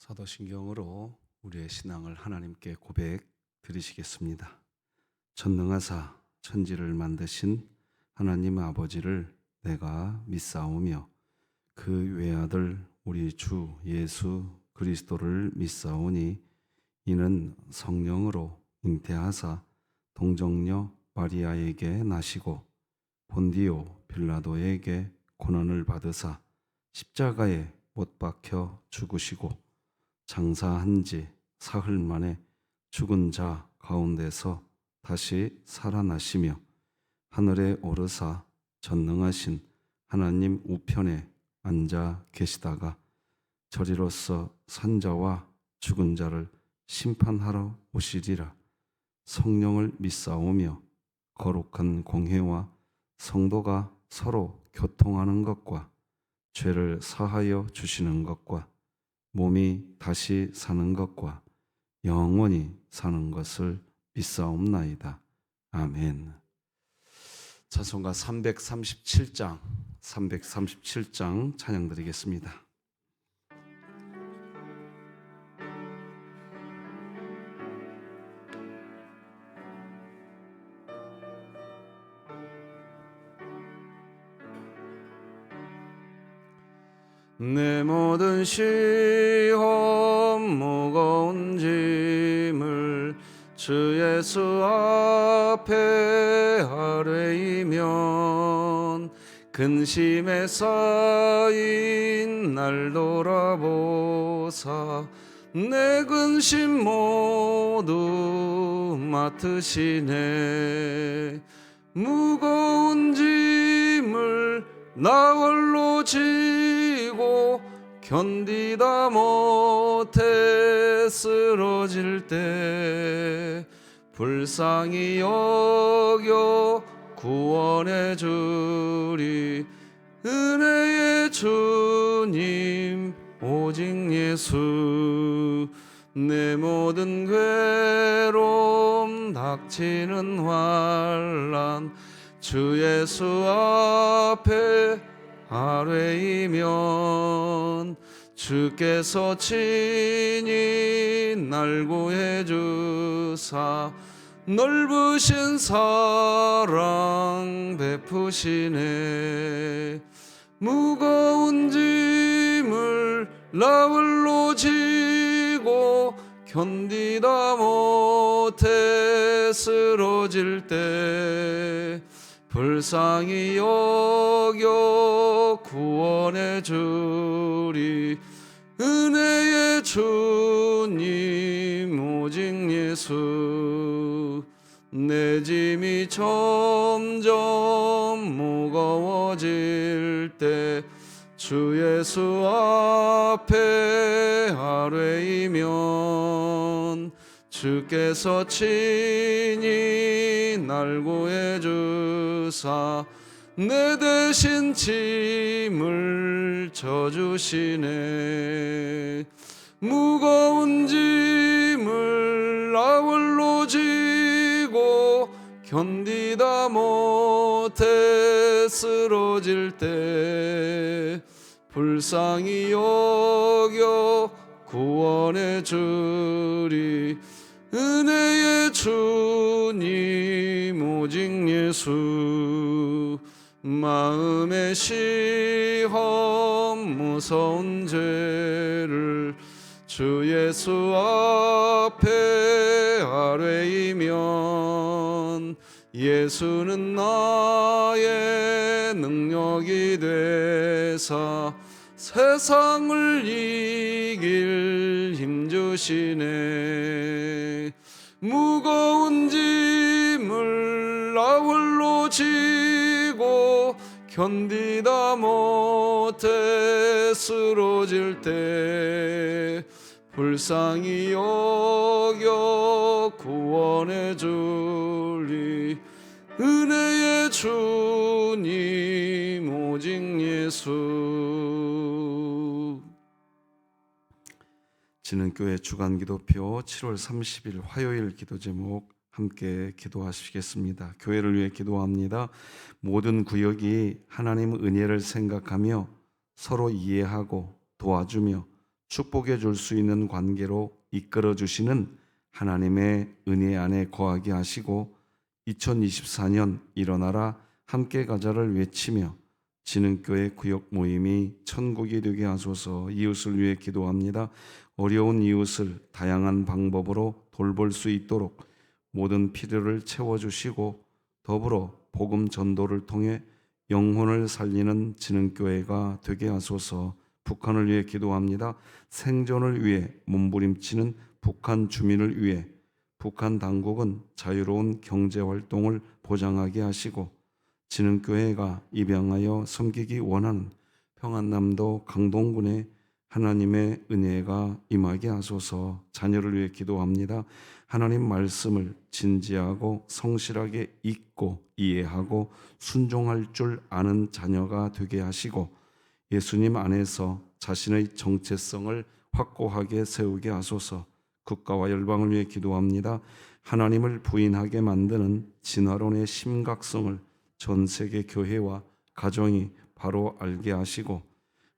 사도신경으로 우리의 신앙을 하나님께 고백 드리시겠습니다. 전능하사 천지를 만드신 하나님 아버지를 내가 믿사오며 그 외아들 우리 주 예수 그리스도를 믿사오니 이는 성령으로 잉태하사 동정녀 마리아에게 나시고 본디오 빌라도에게 고난을 받으사 십자가에 못 박혀 죽으시고 장사한 지 사흘 만에 죽은 자 가운데서 다시 살아나시며 하늘에 오르사 전능하신 하나님 우편에 앉아 계시다가 저리로서 산자와 죽은 자를 심판하러 오시리라. 성령을 믿사오며 거룩한 공회와 성도가 서로 교통하는 것과 죄를 사하여 주시는 것과 몸이 다시 사는 것과 영원히 사는 것을 믿사옵나이다. 아멘. 찬송가 337장 찬양 드리겠습니다. 내 모든 시험 무거운 짐을 주 예수 앞에 아뢰이면 근심에 쌓인 날 돌아보사 내 근심 모두 맡으시네. 무거운 짐을 나 홀로 지고 견디다 못해 쓰러질 때 불쌍히 여겨 구원해 주리. 은혜의 주님 오직 예수. 내 모든 괴로움 닥치는 환난 주 예수 앞에 아뢰이면 주께서 친히 날 구해 주사 넓으신 사랑 베푸시네. 무거운 짐을 나 홀로 지고 견디다 못해 쓰러질 때 불쌍히 여겨 구원해 주리. 은혜의 주님 오직 예수. 내 짐이 점점 무거워질 때 주 예수 앞에 아뢰이면 주께서 친히 날 구해 주사 내 대신 짐을 져주시네. 무거운 짐을 나 홀로 지고 견디다 못해 쓰러질 때 불쌍히 여겨 구원해 주리. 은혜의 주님 오직 예수. 마음의 시험 무서운 죄를 주 예수 앞에 아뢰이면 예수는 나의 능력이 되사 세상을 이길 힘 주시네. 무거운 짐을 나 홀로 지고 견디다 못해 쓰러질 때 불쌍히 여겨 구원해 주리. 은혜의 주님 오직 예수. 진흥교회 주간기도표 7월 30일 화요일 기도 제목 함께 기도하시겠습니다. 교회를 위해 기도합니다. 모든 구역이 하나님 은혜를 생각하며 서로 이해하고 도와주며 축복해 줄 수 있는 관계로 이끌어 주시는 하나님의 은혜 안에 거하게 하시고 2024년 일어나라 함께 가자를 외치며 진흥교회 구역 모임이 천국이 되게 하소서. 이웃을 위해 기도합니다. 어려운 이웃을 다양한 방법으로 돌볼 수 있도록 모든 필요를 채워주시고 더불어 복음 전도를 통해 영혼을 살리는 진흥교회가 되게 하소서. 북한을 위해 기도합니다. 생존을 위해 몸부림치는 북한 주민을 위해 북한 당국은 자유로운 경제 활동을 보장하게 하시고 진흥교회가 입양하여 섬기기 원하는 평안남도 강동군에 하나님의 은혜가 임하게 하소서. 자녀를 위해 기도합니다. 하나님 말씀을 진지하고 성실하게 읽고 이해하고 순종할 줄 아는 자녀가 되게 하시고 예수님 안에서 자신의 정체성을 확고하게 세우게 하소서. 국가와 열방을 위해 기도합니다. 하나님을 부인하게 만드는 진화론의 심각성을 전 세계 교회와 가정이 바로 알게 하시고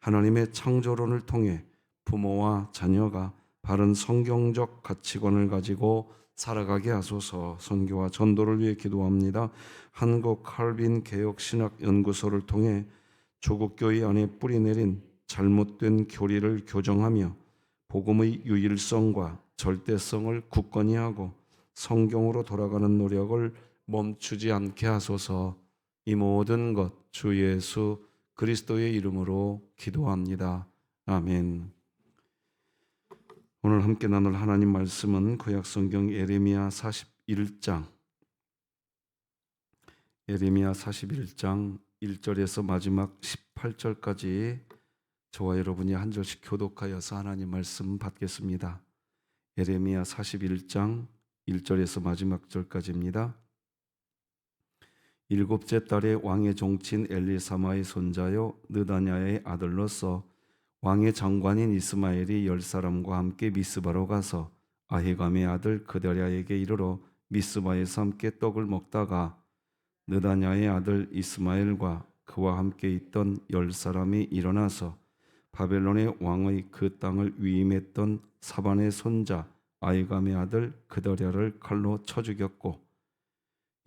하나님의 창조론을 통해 부모와 자녀가 바른 성경적 가치관을 가지고 살아가게 하소서. 선교와 전도를 위해 기도합니다. 한국 칼빈 개혁신학 연구소를 통해 조국 교회 안에 뿌리내린 잘못된 교리를 교정하며 복음의 유일성과 절대성을 굳건히 하고 성경으로 돌아가는 노력을 멈추지 않게 하소서. 이 모든 것 주 예수 그리스도의 이름으로 기도합니다. 아멘. 오늘 함께 나눌 하나님 말씀은 구약성경 예레미야 41장 1절에서 마지막 18절까지 저와 여러분이 한 절씩 교독하여서 하나님 말씀 받겠습니다. 예레미야 41장 1절에서 마지막 절까지입니다. 일곱째 달에 왕의 종친 엘리사마의 손자요 느다냐의 아들로서 왕의 장관인 이스마엘이 10사람과 함께 미스바로 가서 아히감의 아들 그다랴에게 이르러 미스바에서 함께 떡을 먹다가 느다냐의 아들 이스마엘과 그와 함께 있던 10사람이 일어나서 바벨론의 왕의 그 땅을 위임했던 사반의 손자 아히감의 아들 그다랴를 칼로 쳐 죽였고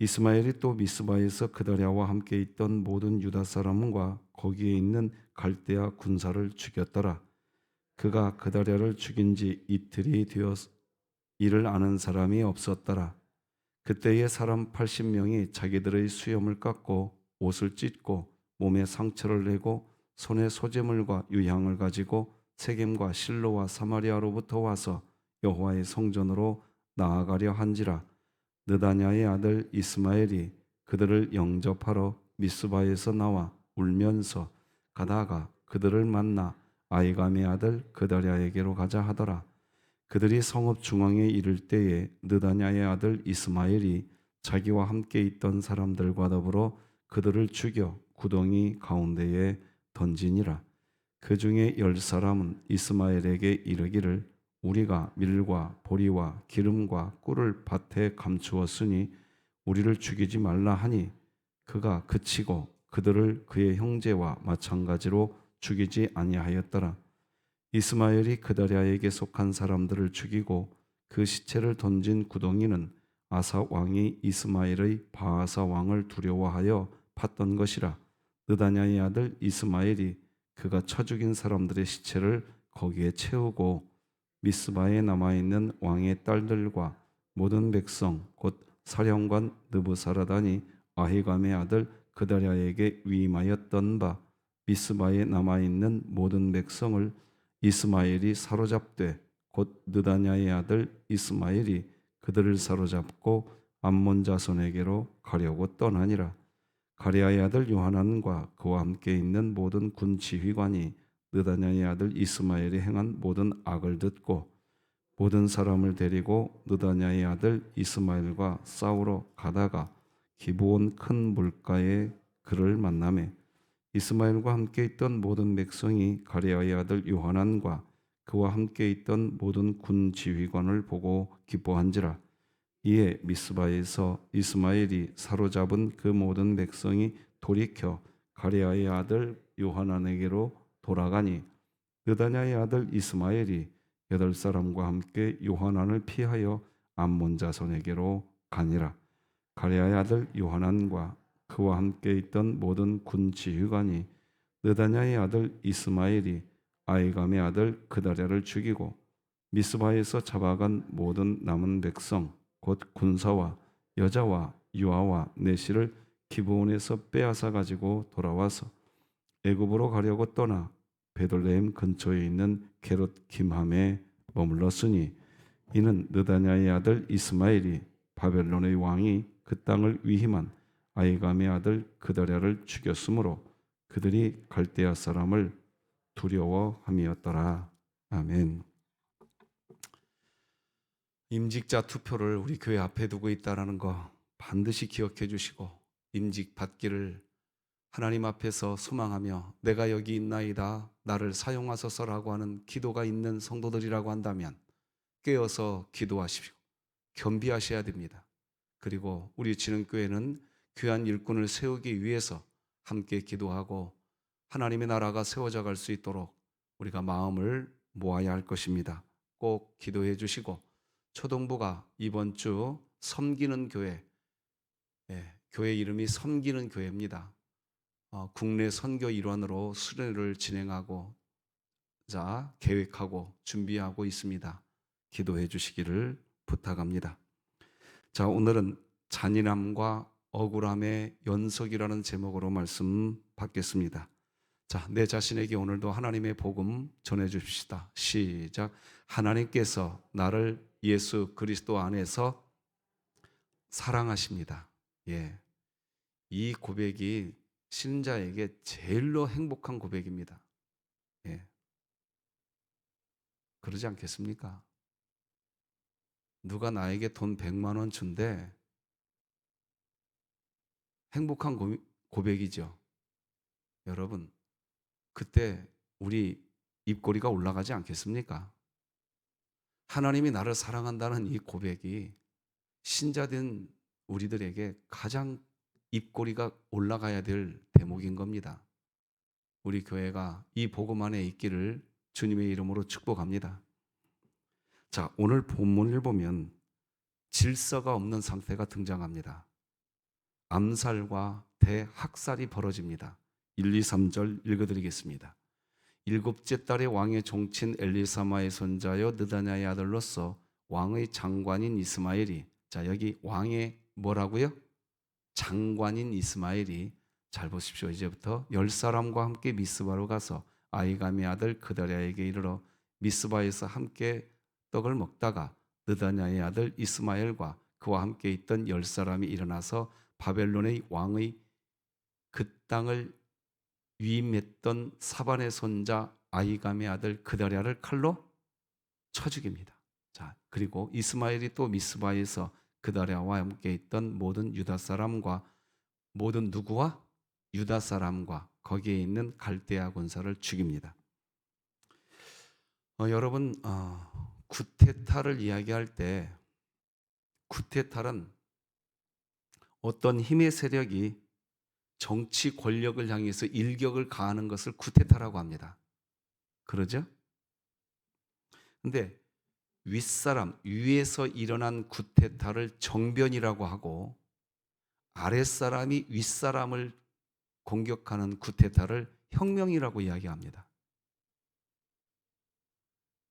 이스마엘이 또 미스바에서 그다랴와 함께 있던 모든 유다 사람과 거기에 있는 갈대아 군사를 죽였더라. 그가 그다랴를 죽인 지 이틀이 되어 이를 아는 사람이 없었더라. 그때에 사람 80명이 자기들의 수염을 깎고 옷을 찢고 몸에 상처를 내고 손에 소재물과 유향을 가지고 세겜과 실로와 사마리아로부터 와서 여호와의 성전으로 나아가려 한지라. 느다냐의 아들 이스마엘이 그들을 영접하러 미스바에서 나와 울면서 가다가 그들을 만나 아히감의 아들 그다랴에게로 가자 하더라. 그들이 성읍 중앙에 이를 때에 느다냐의 아들 이스마엘이 자기와 함께 있던 사람들과 더불어 그들을 죽여 구덩이 가운데에 던지니라. 그 중에 10사람은 이스마엘에게 이르기를 우리가 밀과 보리와 기름과 꿀을 밭에 감추었으니 우리를 죽이지 말라 하니 그가 그치고 그들을 그의 형제와 마찬가지로 죽이지 아니하였더라. 이스마엘이 그다랴에게 속한 사람들을 죽이고 그 시체를 던진 구덩이는 아사 왕이 이스마엘의 바아사 왕을 두려워하여 팠던 것이라. 느다냐의 아들 이스마엘이 그가 쳐 죽인 사람들의 시체를 거기에 채우고 미스바에 남아있는 왕의 딸들과 모든 백성 곧 사령관 느부사라단이 아히감의 아들 그다랴에게 위임하였던 바 미스바에 남아있는 모든 백성을 이스마엘이 사로잡되 곧 느다냐의 아들 이스마엘이 그들을 사로잡고 암몬 자손에게로 가려고 떠나니라. 가레아의 아들 요하난과 그와 함께 있는 모든 군 지휘관이 느다냐의 아들 이스마엘이 행한 모든 악을 듣고 모든 사람을 데리고 느다냐의 아들 이스마엘과 싸우러 가다가 기브온 큰 물가에 그를 만나매 이스마엘과 함께 있던 모든 백성이 가레아의 아들 요하난과 그와 함께 있던 모든 군 지휘관을 보고 기뻐한지라. 이에 미스바에서 이스마엘이 사로잡은 그 모든 백성이 돌이켜 가레아의 아들 요하난에게로 돌아가니 느다냐의 아들 이스마엘이 8사람과 함께 요하난을 피하여 암몬 자손에게로 가니라. 가레아의 아들 요하난과 그와 함께 있던 모든 군 지휘관이 느다냐의 아들 이스마엘이 아이감의 아들 그다랴를 죽이고 미스바에서 잡아간 모든 남은 백성 곧 군사와 여자와 유아와 내시를 기브온에서 빼앗아 가지고 돌아와서 애굽으로 가려고 떠나 베들레헴 근처에 있는 게롯 김함에 머물렀으니 이는 느다냐의 아들 이스마엘이 바벨론의 왕이 그 땅을 위임한 아이감의 아들 그다랴를 죽였으므로 그들이 갈대아 사람을 두려워함이었더라. 아멘. 임직자 투표를 우리 교회 앞에 두고 있다는 거 반드시 기억해 주시고 임직 받기를 하나님 앞에서 소망하며 내가 여기 있나이다 나를 사용하소서라고 하는 기도가 있는 성도들이라고 한다면 깨어서 기도하십시오. 겸비하셔야 됩니다. 그리고 우리 진흥교회는 귀한 일꾼을 세우기 위해서 함께 기도하고 하나님의 나라가 세워져 갈 수 있도록 우리가 마음을 모아야 할 것입니다. 꼭 기도해 주시고 초동부가 이번 주 섬기는 교회, 교회 이름이 섬기는 교회입니다. 국내 선교 일환으로 수련회를 진행하고 계획하고 준비하고 있습니다. 기도해 주시기를 부탁합니다. 자, 오늘은 잔인함과 억울함의 연속이라는 제목으로 말씀 받겠습니다. 자, 내 자신에게 오늘도 하나님의 복음 전해 줍시다. 시작. 하나님께서 나를 예수 그리스도 안에서 사랑하십니다. 예. 이 고백이 신자에게 제일로 행복한 고백입니다. 예. 그러지 않겠습니까? 누가 나에게 돈 100만 원 준대 행복한 고백이죠. 여러분, 그때 우리 입꼬리가 올라가지 않겠습니까? 하나님이 나를 사랑한다는 이 고백이 신자된 우리들에게 가장 입꼬리가 올라가야 될 대목인 겁니다. 우리 교회가 이 복음 안에 있기를 주님의 이름으로 축복합니다. 자, 오늘 본문을 보면 질서가 없는 상태가 등장합니다. 암살과 대학살이 벌어집니다. 1, 2, 3절 읽어드리겠습니다. 일곱째 달에 왕의 종친 엘리사마의 손자여 느다냐의 아들로서 왕의 장관인 이스마엘이, 자 여기 왕의 뭐라고요? 장관인 이스마엘이, 잘 보십시오. 이제부터 10사람과 함께 미스바로 가서 아이감의 아들 그다랴에게 이르러 미스바에서 함께 떡을 먹다가 느다냐의 아들 이스마엘과 그와 함께 있던 10사람이 일어나서 바벨론의 왕의 그 땅을 위임했던 사반의 손자 아이감의 아들 그다랴를 칼로 쳐 죽입니다. 자, 그리고 이스마엘이 또 미스바에서 그다랴와 함께 있던 모든 유다 사람과 모든 누구와 유다 사람과 거기에 있는 갈대아 군사를 죽입니다. 여러분, 구테타를 이야기할 때 구테타는 어떤 힘의 세력이 정치 권력을 향해서 일격을 가하는 것을 구테타라고 합니다. 그러죠? 근데 윗사람, 위에서 일어난 구테타를 정변이라고 하고 아랫사람이 윗사람을 공격하는 구테타를 혁명이라고 이야기합니다.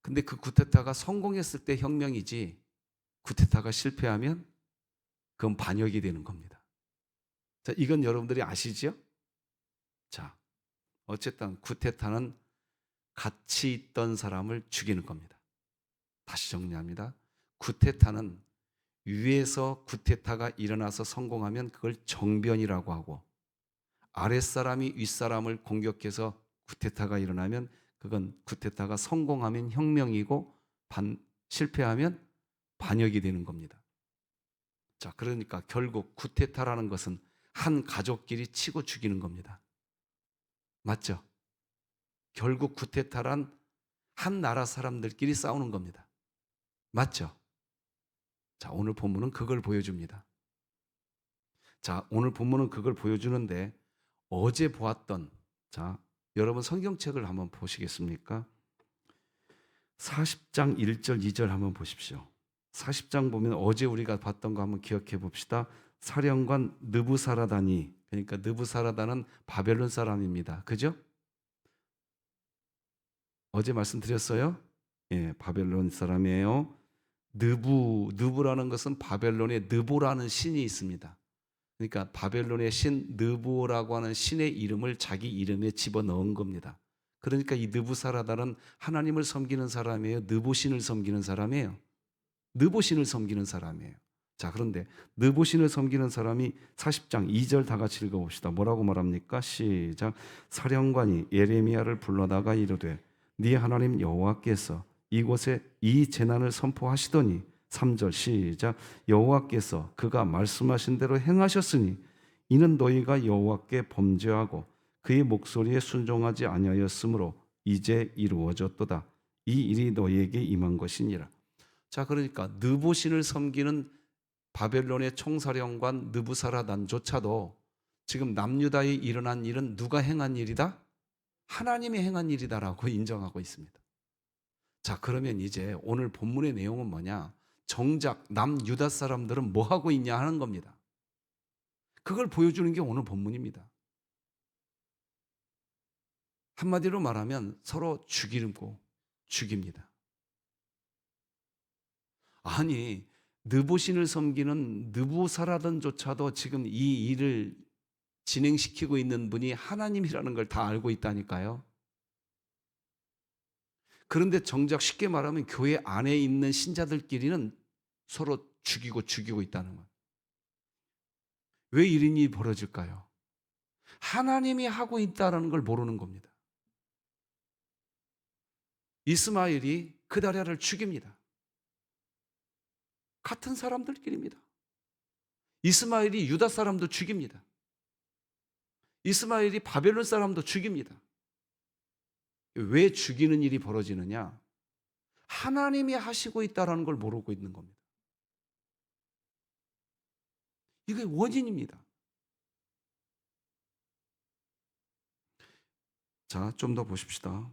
근데 그 구테타가 성공했을 때 혁명이지 구테타가 실패하면 그건 반역이 되는 겁니다. 자, 이건 여러분들이 아시죠? 자, 어쨌든 구테타는 같이 있던 사람을 죽이는 겁니다. 다시 정리합니다. 구테타는 위에서 구테타가 일어나서 성공하면 그걸 정변이라고 하고 아랫사람이 윗사람을 공격해서 구테타가 일어나면 그건 구테타가 성공하면 혁명이고 실패하면 반역이 되는 겁니다. 자, 그러니까 결국 구테타라는 것은 한 가족끼리 치고 죽이는 겁니다. 맞죠? 결국 구테타란 한 나라 사람들끼리 싸우는 겁니다. 맞죠? 자, 오늘 본문은 그걸 보여줍니다. 자, 오늘 본문은 그걸 보여주는데 어제 보았던, 자, 여러분 성경책을 한번 보시겠습니까? 40장 1절 2절 한번 보십시오. 40장 보면 어제 우리가 봤던 거 한번 기억해 봅시다. 사령관 느부사라단이, 그러니까 느부사라단은 바벨론 사람입니다. 그죠? 어제 말씀드렸어요? 예, 바벨론 사람이에요. 느부라는 것은 바벨론에 느보라는 신이 있습니다. 그러니까 바벨론의 신 느보라고 하는 신의 이름을 자기 이름에 집어넣은 겁니다. 그러니까 이 느부사라단은 하나님을 섬기는 사람이에요? 느보신을 섬기는 사람이에요? 느보신을 섬기는 사람이에요. 자, 그런데 느보신을 섬기는 사람이 40장 2절 다 같이 읽어봅시다. 뭐라고 말합니까? 시작. 사령관이 예레미야를 불러다가 이르되 네 하나님 여호와께서 이곳에 이 재난을 선포하시더니 3절 시작. 여호와께서 그가 말씀하신 대로 행하셨으니 이는 너희가 여호와께 범죄하고 그의 목소리에 순종하지 아니하였으므로 이제 이루어졌도다. 이 일이 너희에게 임한 것이니라. 자, 그러니까 느보신을 섬기는 바벨론의 총사령관 느부사라단조차도 지금 남유다에 일어난 일은 누가 행한 일이다? 하나님이 행한 일이다라고 인정하고 있습니다. 자, 그러면 이제 오늘 본문의 내용은 뭐냐? 정작 남유다 사람들은 뭐 하고 있냐 하는 겁니다. 그걸 보여주는 게 오늘 본문입니다. 한마디로 말하면 서로 죽이고 죽입니다. 아니, 느보신을 섬기는 느부사라단조차도 지금 이 일을 진행시키고 있는 분이 하나님이라는 걸 다 알고 있다니까요. 그런데 정작 쉽게 말하면 교회 안에 있는 신자들끼리는 서로 죽이고 있다는 거예요. 왜 이런 일이 벌어질까요? 하나님이 하고 있다는 걸 모르는 겁니다. 이스마엘이 그다랴를 죽입니다. 같은 사람들끼리입니다. 이스마엘이 유다 사람도 죽입니다. 이스마엘이 바벨론 사람도 죽입니다. 왜 죽이는 일이 벌어지느냐? 하나님이 하시고 있다는 걸 모르고 있는 겁니다. 이게 원인입니다. 자, 좀 더 보십시다.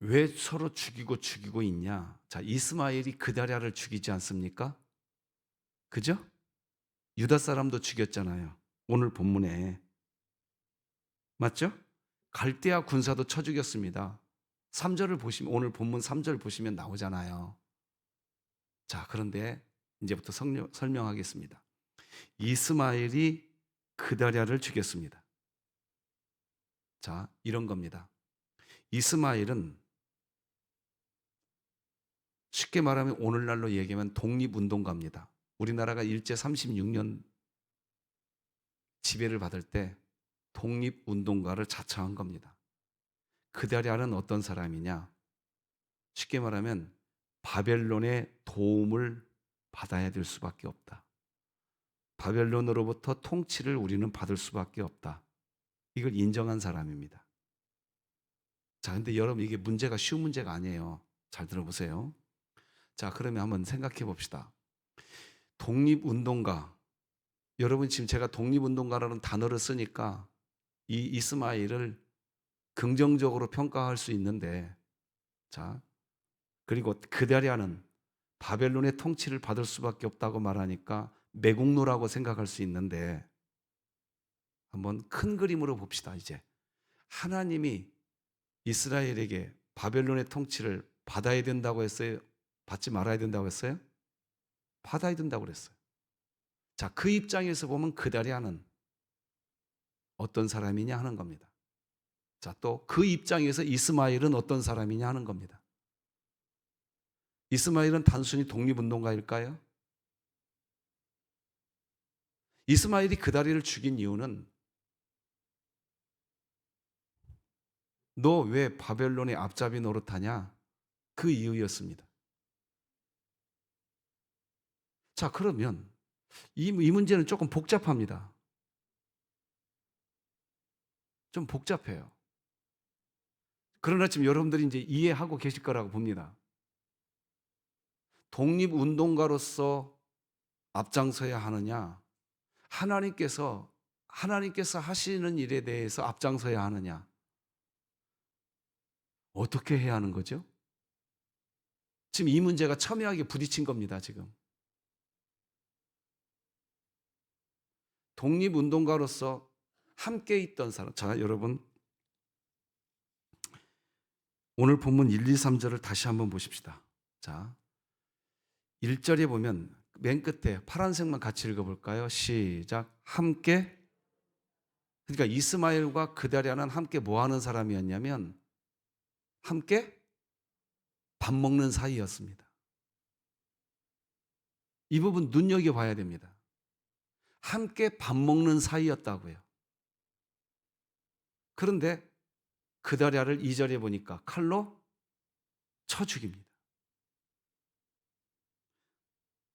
왜 서로 죽이고 있냐? 자, 이스마엘이 그다랴를 죽이지 않습니까? 그죠? 유다 사람도 죽였잖아요. 오늘 본문에. 맞죠? 갈대아 군사도 쳐 죽였습니다. 3절을 보시면, 오늘 본문 3절 보시면 나오잖아요. 자, 그런데 이제부터 설명하겠습니다. 이스마엘이 그다랴를 죽였습니다. 자, 이런 겁니다. 이스마엘은 쉽게 말하면 오늘날로 얘기하면 독립운동가입니다. 우리나라가 일제 36년 지배를 받을 때 독립운동가를 자처한 겁니다. 그다랴는 어떤 사람이냐? 쉽게 말하면 바벨론의 도움을 받아야 될 수밖에 없다. 바벨론으로부터 통치를 우리는 받을 수밖에 없다. 이걸 인정한 사람입니다. 자, 근데 여러분 이게 문제가 쉬운 문제가 아니에요. 잘 들어보세요. 자, 그러면 한번 생각해 봅시다. 독립운동가. 여러분 지금 제가 독립운동가라는 단어를 쓰니까 이 이스마엘을 긍정적으로 평가할 수 있는데, 자, 그리고 그다랴는 바벨론의 통치를 받을 수밖에 없다고 말하니까 매국노라고 생각할 수 있는데, 한번 큰 그림으로 봅시다. 이제 하나님이 이스라엘에게 바벨론의 통치를 받아야 된다고 했어요? 받지 말아야 된다고 했어요? 받아야 된다고 그랬어요. 자, 그 입장에서 보면 그다랴는 어떤 사람이냐 하는 겁니다. 자, 또 그 입장에서 이스마엘은 어떤 사람이냐 하는 겁니다. 이스마엘은 단순히 독립운동가일까요? 이스마엘이 그다리를 죽인 이유는 너 왜 바벨론의 앞잡이 노릇하냐? 그 이유였습니다. 자, 그러면 이 문제는 조금 복잡합니다. 좀 복잡해요. 그러나 지금 여러분들이 이제 이해하고 계실 거라고 봅니다. 독립운동가로서 앞장서야 하느냐? 하나님께서 하시는 일에 대해서 앞장서야 하느냐? 어떻게 해야 하는 거죠? 지금 이 문제가 첨예하게 부딪힌 겁니다, 지금. 독립운동가로서 함께 있던 사람. 자, 여러분. 오늘 본문 1, 2, 3절을 다시 한번 보십시다. 자, 1절에 보면 맨 끝에 파란색만 같이 읽어볼까요? 시작. 함께. 그러니까 이스마엘과 그다리아는 함께 뭐 하는 사람이었냐면 함께 밥 먹는 사이였습니다. 이 부분 눈여겨봐야 됩니다. 함께 밥 먹는 사이였다고요. 그런데 그다리아를 2절에 보니까 칼로 쳐 죽입니다.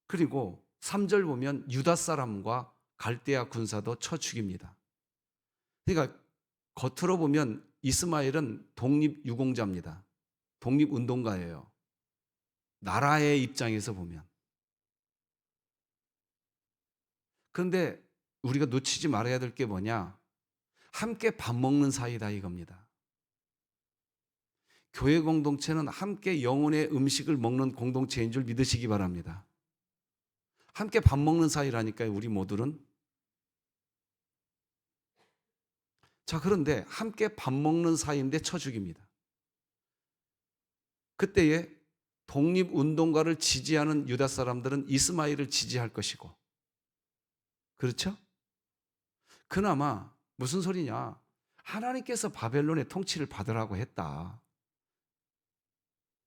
그리고 3절 보면 유다 사람과 갈대아 군사도 쳐 죽입니다. 그러니까 겉으로 보면 이스마엘은 독립유공자입니다. 독립운동가예요. 나라의 입장에서 보면. 그런데 우리가 놓치지 말아야 될 게 뭐냐? 함께 밥 먹는 사이다 이겁니다. 교회 공동체는 함께 영혼의 음식을 먹는 공동체인 줄 믿으시기 바랍니다. 함께 밥 먹는 사이라니까요, 우리 모두는. 자, 그런데 함께 밥 먹는 사이인데 쳐 죽입니다. 그때에 독립운동가를 지지하는 유다 사람들은 이스마엘을 지지할 것이고, 그렇죠? 그나마 무슨 소리냐? 하나님께서 바벨론의 통치를 받으라고 했다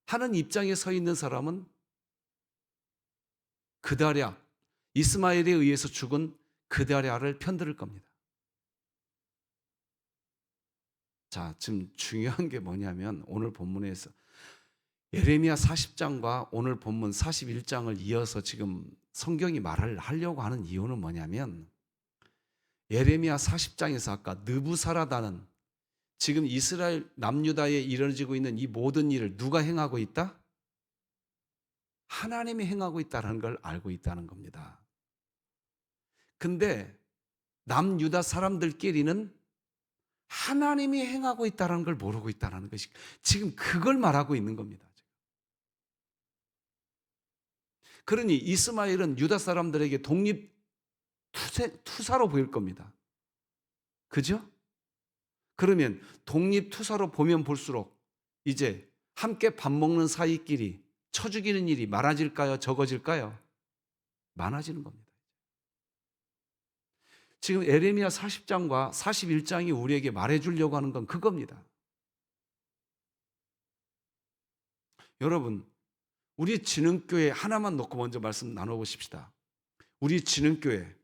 하는 입장에 서 있는 사람은 그다랴, 이스마엘에 의해서 죽은 그다랴를 편들을 겁니다. 자, 지금 중요한 게 뭐냐면 오늘 본문에서 예레미야 40장과 오늘 본문 41장을 이어서 지금 성경이 말을 하려고 하는 이유는 뭐냐면 예레미야 40장에서 아까 느부사라다는 지금 이스라엘 남유다에 이루어지고 있는 이 모든 일을 누가 행하고 있다? 하나님이 행하고 있다는 걸 알고 있다는 겁니다. 근데 남유다 사람들끼리는 하나님이 행하고 있다는 걸 모르고 있다는 것이 지금 그걸 말하고 있는 겁니다. 그러니 이스마엘은 유다 사람들에게 독립 투사로 보일 겁니다. 그죠? 그러면 독립 투사로 보면 볼수록 이제 함께 밥 먹는 사이끼리 쳐 죽이는 일이 많아질까요? 적어질까요? 많아지는 겁니다. 지금 예레미야 40장과 41장이 우리에게 말해주려고 하는 건 그겁니다. 여러분, 우리 진흥교회 하나만 놓고 먼저 말씀 나눠보십시다. 우리 진흥교회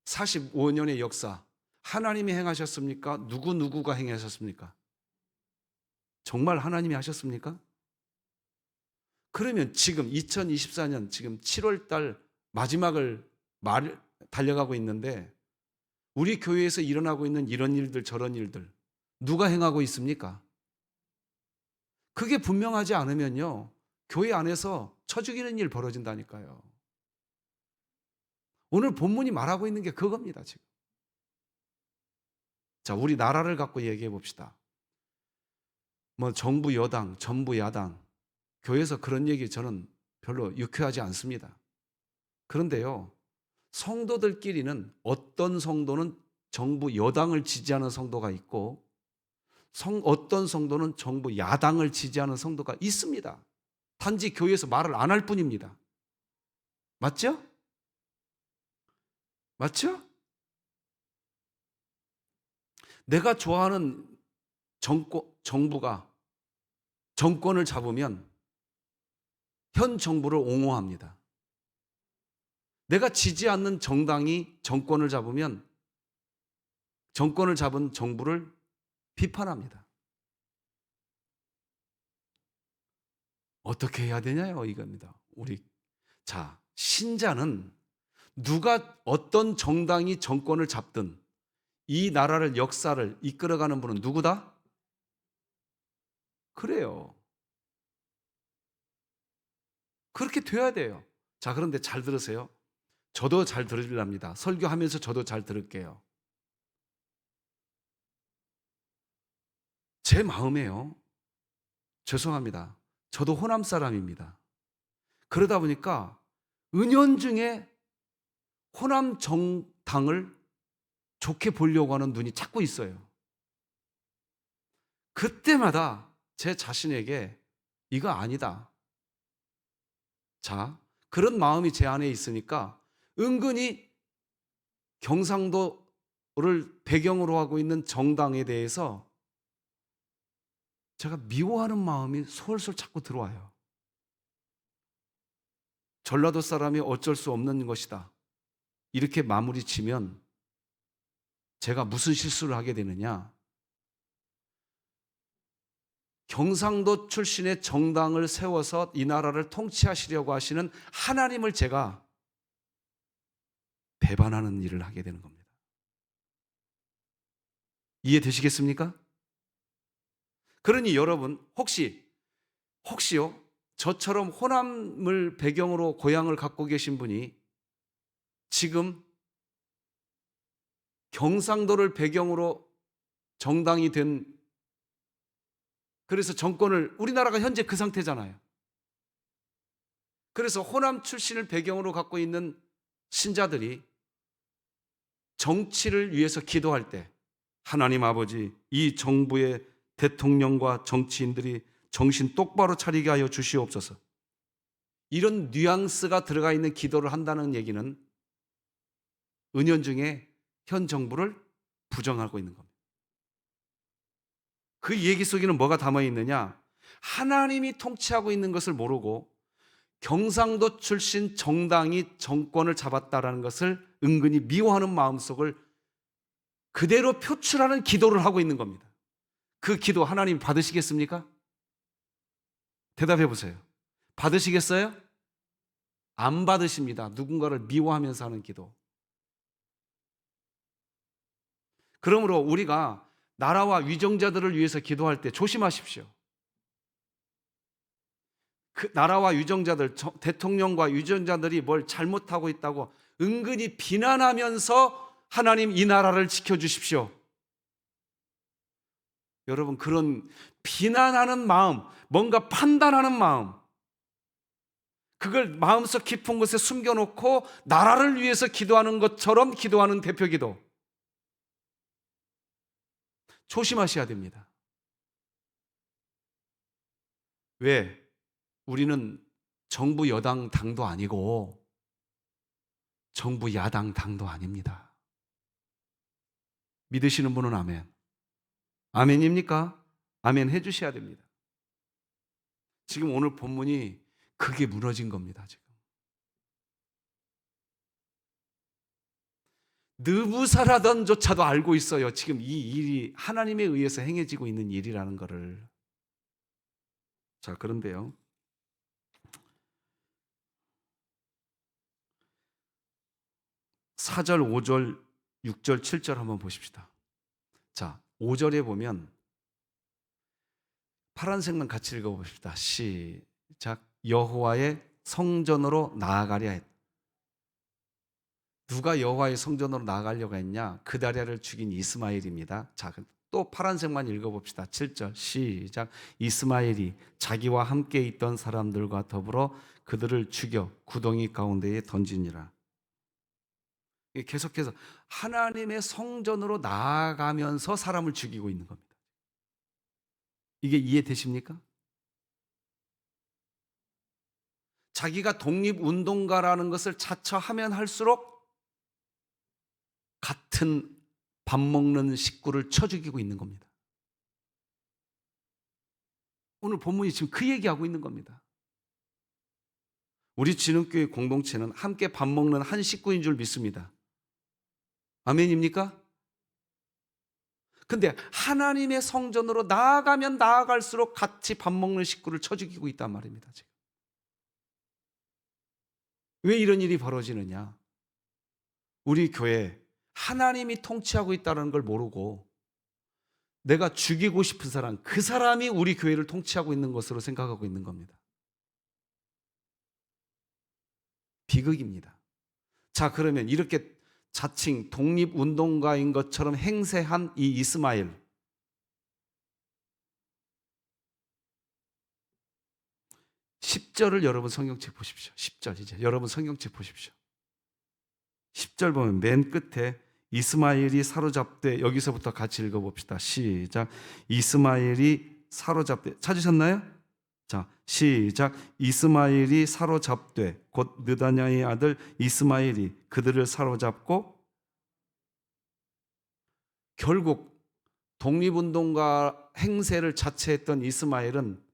45년의 역사 하나님이 행하셨습니까? 누구가 행하셨습니까? 정말 하나님이 하셨습니까? 그러면 지금 2024년 지금 7월 달 마지막을 달려가고 있는데 우리 교회에서 일어나고 있는 이런 일들 저런 일들 누가 행하고 있습니까? 그게 분명하지 않으면요 교회 안에서 쳐 죽이는 일 벌어진다니까요. 오늘 본문이 말하고 있는 게 그겁니다. 지금. 자, 우리 나라를 갖고 얘기해 봅시다. 뭐 정부 여당, 전부 야당, 교회에서 그런 얘기 저는 별로 유쾌하지 않습니다. 그런데요, 성도들끼리는 어떤 성도는 정부 여당을 지지하는 성도가 있고 어떤 성도는 정부 야당을 지지하는 성도가 있습니다. 단지 교회에서 말을 안 할 뿐입니다. 맞죠? 맞죠? 내가 좋아하는 정부가 정권을 잡으면 현 정부를 옹호합니다. 내가 지지 않는 정당이 정권을 잡으면 정권을 잡은 정부를 비판합니다. 어떻게 해야 되냐요? 이겁니다. 자, 신자는 누가 어떤 정당이 정권을 잡든 이 나라를 역사를 이끌어가는 분은 누구다? 그래요. 그렇게 돼야 돼요. 자, 그런데 잘 들으세요. 저도 잘 들으랍니다. 설교하면서 저도 잘 들을게요. 제 마음에요. 죄송합니다. 저도 호남 사람입니다. 그러다 보니까 은연중에 호남 정당을 좋게 보려고 하는 눈이 자꾸 있어요. 그때마다 제 자신에게 이거 아니다. 자, 그런 마음이 제 안에 있으니까 은근히 경상도를 배경으로 하고 있는 정당에 대해서 제가 미워하는 마음이 솔솔 자꾸 들어와요. 전라도 사람이 어쩔 수 없는 것이다. 이렇게 마무리 치면 제가 무슨 실수를 하게 되느냐? 경상도 출신의 정당을 세워서 이 나라를 통치하시려고 하시는 하나님을 제가 배반하는 일을 하게 되는 겁니다. 이해되시겠습니까? 그러니 여러분 혹시요 저처럼 호남을 배경으로 고향을 갖고 계신 분이 지금 경상도를 배경으로 정당이 된, 그래서 정권을, 우리나라가 현재 그 상태잖아요. 그래서 호남 출신을 배경으로 갖고 있는 신자들이 정치를 위해서 기도할 때 하나님 아버지, 이 정부의 대통령과 정치인들이 정신 똑바로 차리게 하여 주시옵소서, 이런 뉘앙스가 들어가 있는 기도를 한다는 얘기는 은연중에 현 정부를 부정하고 있는 겁니다. 그 얘기 속에는 뭐가 담아 있느냐? 하나님이 통치하고 있는 것을 모르고 경상도 출신 정당이 정권을 잡았다라는 것을 은근히 미워하는 마음속을 그대로 표출하는 기도를 하고 있는 겁니다. 그 기도 하나님 받으시겠습니까? 대답해 보세요. 받으시겠어요? 안 받으십니다. 누군가를 미워하면서 하는 기도. 그러므로 우리가 나라와 위정자들을 위해서 기도할 때 조심하십시오. 그 나라와 위정자들, 대통령과 위정자들이 뭘 잘못하고 있다고 은근히 비난하면서 하나님 이 나라를 지켜주십시오. 여러분, 그런 비난하는 마음, 뭔가 판단하는 마음, 그걸 마음속 깊은 곳에 숨겨놓고 나라를 위해서 기도하는 것처럼 기도하는 대표기도, 조심하셔야 됩니다. 왜? 우리는 정부 여당 당도 아니고 정부 야당 당도 아닙니다. 믿으시는 분은 아멘. 아멘입니까? 아멘 해주셔야 됩니다. 지금 오늘 본문이 그게 무너진 겁니다. 지금 느부사라던조차도 알고 있어요. 지금 이 일이 하나님에 의해서 행해지고 있는 일이라는 것을. 자, 그런데요, 4절, 5절, 6절, 7절 한번 보십시다. 자, 5절에 보면 파란색만 같이 읽어봅시다. 시작. 여호와의 성전으로 나아가려 했다. 누가 여호와의 성전으로 나아가려고 했냐? 그다랴를 죽인 이스마엘입니다. 자, 또 파란색만 읽어봅시다. 7절 시작. 이스마엘이 자기와 함께 있던 사람들과 더불어 그들을 죽여 구덩이 가운데에 던지니라. 계속해서 하나님의 성전으로 나아가면서 사람을 죽이고 있는 겁니다. 이게 이해되십니까? 자기가 독립운동가라는 것을 자처하면 할수록 같은 밥 먹는 식구를 쳐 죽이고 있는 겁니다. 오늘 본문이 지금 그 얘기하고 있는 겁니다. 우리 진흥교회 공동체는 함께 밥 먹는 한 식구인 줄 믿습니다. 아멘입니까? 근데 하나님의 성전으로 나아가면 나아갈수록 같이 밥 먹는 식구를 쳐 죽이고 있단 말입니다. 지금. 왜 이런 일이 벌어지느냐? 우리 교회 하나님이 통치하고 있다는 걸 모르고 내가 죽이고 싶은 사람, 그 사람이 우리 교회를 통치하고 있는 것으로 생각하고 있는 겁니다. 비극입니다. 자, 그러면 이렇게 자칭 독립운동가인 것처럼 행세한 이 이스마엘, 10절을 여러분 성경책 보십시오. 10절 이제 여러분 성경책 보십시오. 10절 보면 맨 끝에 이스마엘이 사로잡되, 여기서부터 같이 읽어봅시다. 시작. 이스마엘이 사로잡되, 찾으셨나요? 자, 시작. 이스마엘이 사로잡되, 곧 느다냐의 아들 이스마엘이 그들을 사로잡고, 결국 독립운동가 행세를 자처했던 이스마엘은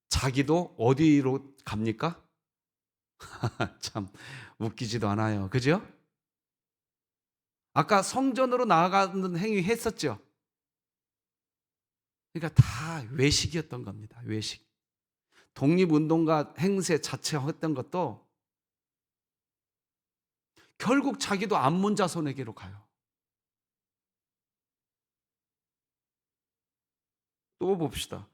자기도 어디로 갑니까? 참 웃기지도 않아요. 그죠? 아까 성전으로 나아가는 행위 했었죠. 그러니까 다 외식이었던 겁니다. 외식. 독립운동가 행세 자체했던 것도 결국 자기도 암몬 자손에게로 가요. 또 봅시다.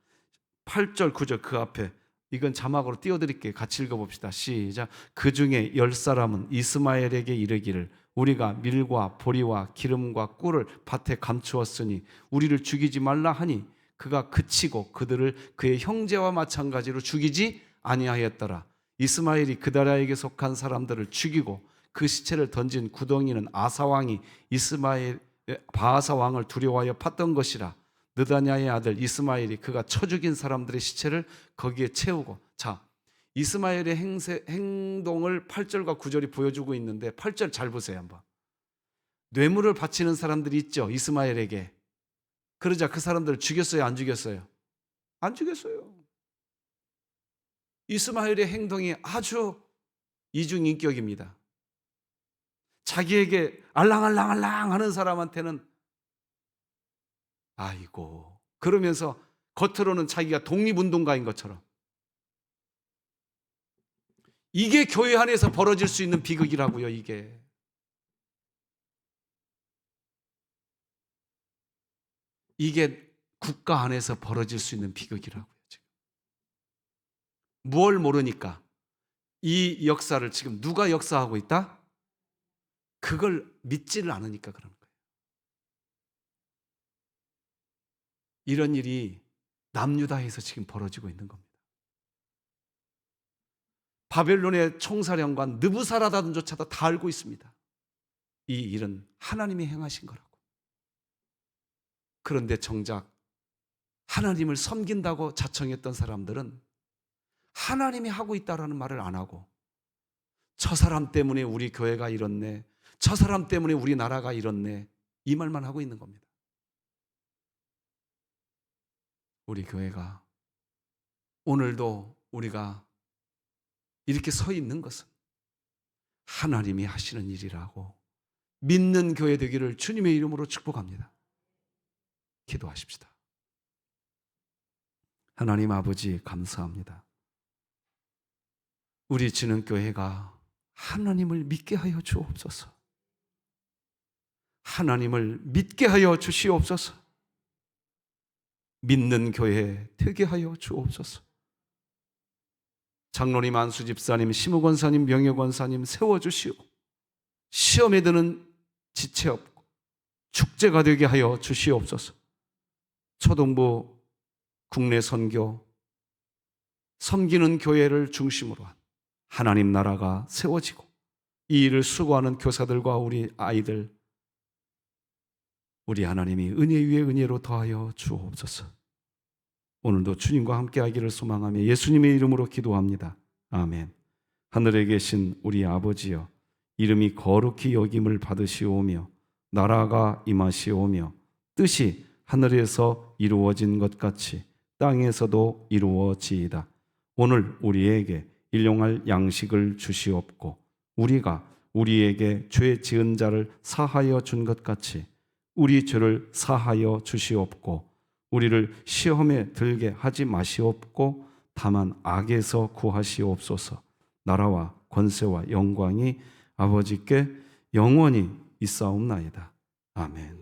8절 9절 그 앞에, 이건 자막으로 띄워드릴게요. 같이 읽어봅시다. 시작. 그 중에 10사람은 이스마엘에게 이르기를 우리가 밀과 보리와 기름과 꿀을 밭에 감추었으니 우리를 죽이지 말라 하니 그가 그치고 그들을 그의 형제와 마찬가지로 죽이지 아니하였더라. 이스마엘이 그다라에게 속한 사람들을 죽이고 그 시체를 던진 구덩이는 아사 왕이 바아사 왕을 두려워하여 팠던 것이라. 느다냐의 아들 이스마엘이 그가 쳐 죽인 사람들의 시체를 거기에 채우고. 자, 이스마엘의 행동을 8절과 9절이 보여주고 있는데 8절 잘 보세요 한번. 뇌물을 바치는 사람들이 있죠, 이스마엘에게. 그러자 그 사람들을 죽였어요, 안 죽였어요? 안 죽였어요. 이스마엘의 행동이 아주 이중인격입니다. 자기에게 알랑알랑알랑 하는 사람한테는 아이고, 그러면서 겉으로는 자기가 독립운동가인 것처럼. 이게 교회 안에서 벌어질 수 있는 비극이라고요. 이게 국가 안에서 벌어질 수 있는 비극이라고요. 지금 뭘 모르니까 이 역사를 지금 누가 역사하고 있다? 그걸 믿지를 않으니까 그런 거예요. 이런 일이 남유다에서 지금 벌어지고 있는 겁니다. 바벨론의 총사령관 느부사라단조차도 다 알고 있습니다. 이 일은 하나님이 행하신 거라고. 그런데 정작 하나님을 섬긴다고 자청했던 사람들은 하나님이 하고 있다라는 말을 안 하고, 저 사람 때문에 우리 교회가 이렇네, 저 사람 때문에 우리 나라가 이렇네, 이 말만 하고 있는 겁니다. 우리 교회가 오늘도 우리가 이렇게 서 있는 것은 하나님이 하시는 일이라고 믿는 교회 되기를 주님의 이름으로 축복합니다. 기도하십시다. 하나님 아버지 감사합니다. 우리 진흥교회가 하나님을 믿게 하여 주옵소서. 하나님을 믿게 하여 주시옵소서. 믿는 교회 되게 하여 주옵소서. 장로님, 안수 집사님, 심우 권사님, 명예 권사님 세워주시오. 시험에 드는 지체 없고 축제가 되게 하여 주시옵소서. 초등부 국내 선교, 섬기는 교회를 중심으로 한 하나님 나라가 세워지고 이 일을 수고하는 교사들과 우리 아이들, 우리 하나님이 은혜 위에 은혜로 더하여 주옵소서. 오늘도 주님과 함께하기를 소망하며 예수님의 이름으로 기도합니다. 아멘. 하늘에 계신 우리 아버지여, 이름이 거룩히 여김을 받으시오며 나라가 임하시오며 뜻이 하늘에서 이루어진 것 같이 땅에서도 이루어지이다. 오늘 우리에게 일용할 양식을 주시옵고 우리가 우리에게 죄 지은 자를 사하여 준 것 같이 우리 죄를 사하여 주시옵고 우리를 시험에 들게 하지 마시옵고 다만 악에서 구하시옵소서. 나라와 권세와 영광이 아버지께 영원히 있사옵나이다. 아멘.